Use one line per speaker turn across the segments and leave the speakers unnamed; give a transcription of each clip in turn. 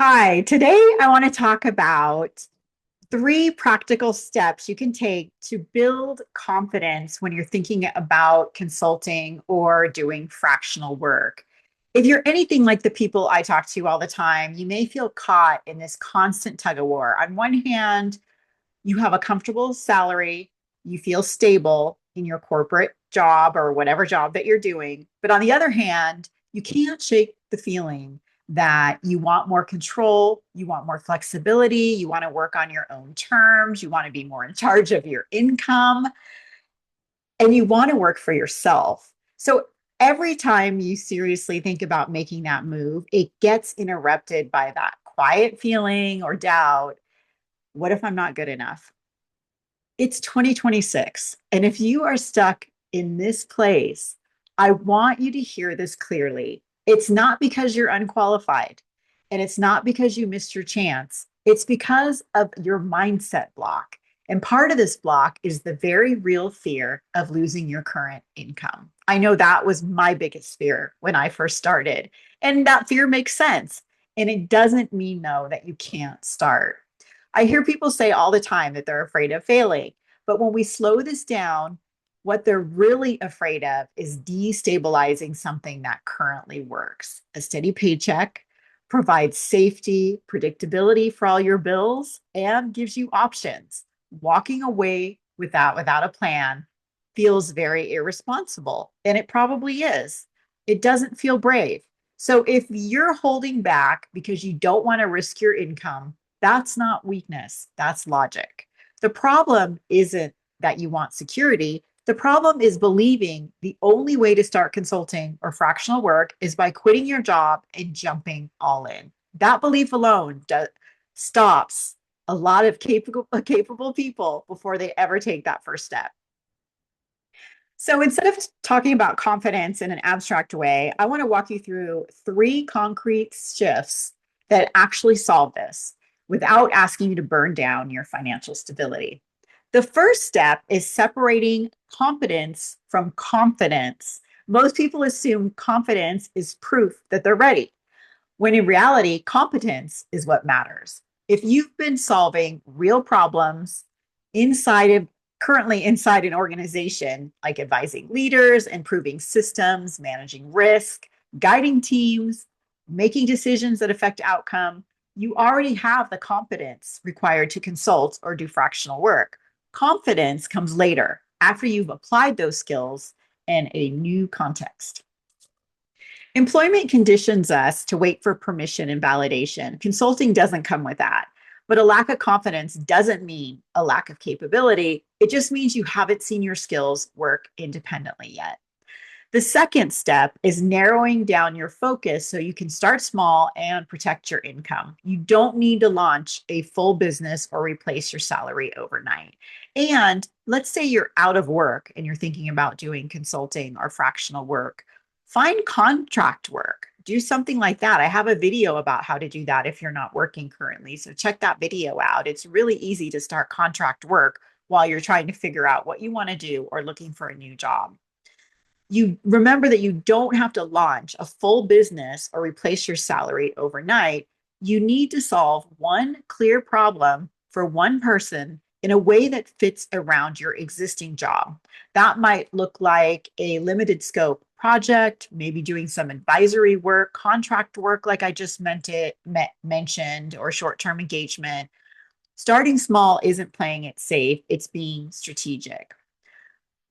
Hi, today I want to talk about three practical steps you can take to build confidence when you're thinking about consulting or doing fractional work. If you're anything like the people I talk to all the time, you may feel caught in this constant tug of war. On one hand, you have a comfortable salary, you feel stable in your corporate job or whatever job that you're doing. But on the other hand, you can't shake the feeling that you want more control, you want more flexibility, you want to work on your own terms, you want to be more in charge of your income, and you want to work for yourself. So every time you seriously think about making that move, it gets interrupted by that quiet feeling or doubt. What if I'm not good enough? It's 2026. And if you are stuck in this place, I want you to hear this clearly. It's not because you're unqualified and it's not because you missed your chance. It's because of your mindset block. And part of this block is the very real fear of losing your current income. I know that was my biggest fear when I first started. And that fear makes sense. And it doesn't mean, though, that you can't start. I hear people say all the time that they're afraid of failing. But when we slow this down, what they're really afraid of is destabilizing something that currently works. A steady paycheck provides safety, predictability for all your bills, and gives you options. Walking away without a plan feels very irresponsible, and it probably is. It doesn't feel brave. So if you're holding back because you don't want to risk your income, that's not weakness, that's logic. The problem isn't that you want security. The problem is believing the only way to start consulting or fractional work is by quitting your job and jumping all in. That belief alone stops a lot of capable people before they ever take that first step. So instead of talking about confidence in an abstract way, I want to walk you through three concrete shifts that actually solve this without asking you to burn down your financial stability. The first step is separating competence from confidence. Most people assume confidence is proof that they're ready, when in reality, competence is what matters. If you've been solving real problems inside of currently inside an organization, like advising leaders, improving systems, managing risk, guiding teams, making decisions that affect outcome, you already have the competence required to consult or do fractional work. Confidence comes later after you've applied those skills in a new context. Employment conditions us to wait for permission and validation. Consulting doesn't come with that. But a lack of confidence doesn't mean a lack of capability. It just means you haven't seen your skills work independently yet. The second step is narrowing down your focus so you can start small and protect your income. You don't need to launch a full business or replace your salary overnight. And let's say you're out of work and you're thinking about doing consulting or fractional work. Find contract work. Do something like that. I have a video about how to do that if you're not working currently. So check that video out. It's really easy to start contract work while you're trying to figure out what you want to do or looking for a new job. You remember that you don't have to launch a full business or replace your salary overnight. You need to solve one clear problem for one person in a way that fits around your existing job. That might look like a limited scope project, maybe doing some advisory work, contract work, like I just mentioned, or short term engagement. Starting small isn't playing it safe, it's being strategic.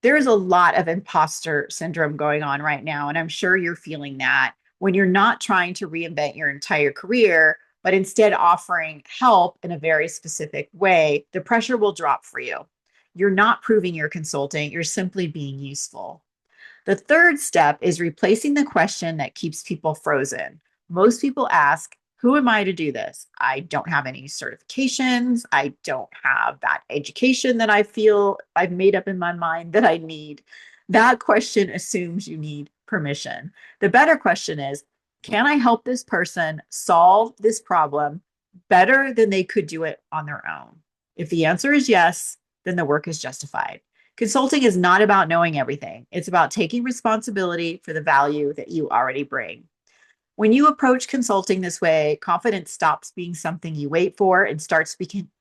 There's a lot of imposter syndrome going on right now. And I'm sure you're feeling that when you're not trying to reinvent your entire career, but instead offering help in a very specific way, the pressure will drop for you. You're not proving you're consulting, you're simply being useful. The third step is replacing the question that keeps people frozen. Most people ask, who am I to do this? I don't have any certifications. I don't have that education that I feel I've made up in my mind that I need. That question assumes you need permission. The better question is, can I help this person solve this problem better than they could do it on their own? If the answer is yes, then the work is justified. Consulting is not about knowing everything. It's about taking responsibility for the value that you already bring. When you approach consulting this way, confidence stops being something you wait for and starts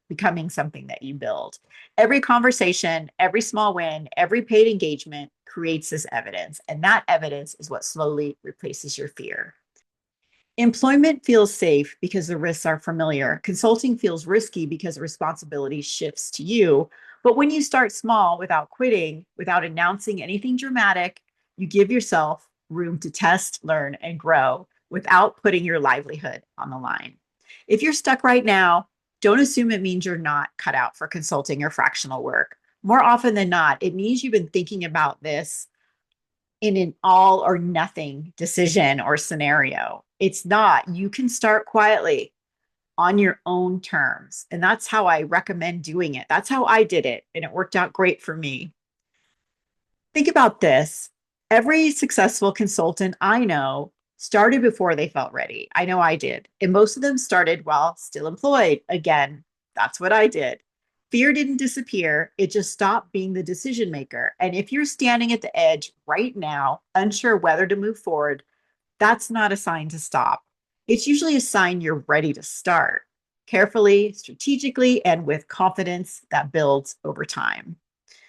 becoming something that you build. Every conversation, every small win, every paid engagement creates this evidence. And that evidence is what slowly replaces your fear. Employment feels safe because the risks are familiar. Consulting feels risky because the responsibility shifts to you. But when you start small without quitting, without announcing anything dramatic, you give yourself room to test, learn, and grow without putting your livelihood on the line. If you're stuck right now, don't assume it means you're not cut out for consulting or fractional work. More often than not, it means you've been thinking about this in an all or nothing decision or scenario. It's not. You can start quietly on your own terms. And that's how I recommend doing it. That's how I did it. And it worked out great for me. Think about this. Every successful consultant I know started before they felt ready. I know I did. And most of them started while still employed. Again, that's what I did. Fear didn't disappear, it just stopped being the decision maker. And if you're standing at the edge right now, unsure whether to move forward, that's not a sign to stop. It's usually a sign you're ready to start carefully, strategically, and with confidence that builds over time.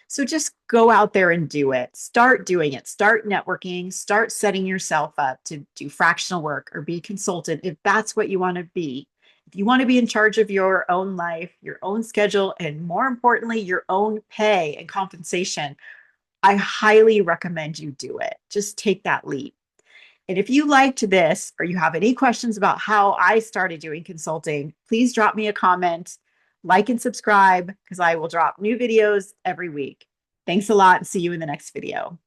So just go out there and do it. Start doing it. Start networking. Start setting yourself up to do fractional work or be a consultant if that's what you want to be. If you want to be in charge of your own life, your own schedule, and more importantly, your own pay and compensation, I highly recommend you do it. Just take that leap. And if you liked this or you have any questions about how I started doing consulting, please drop me a comment, like and subscribe because I will drop new videos every week. Thanks a lot and see you in the next video.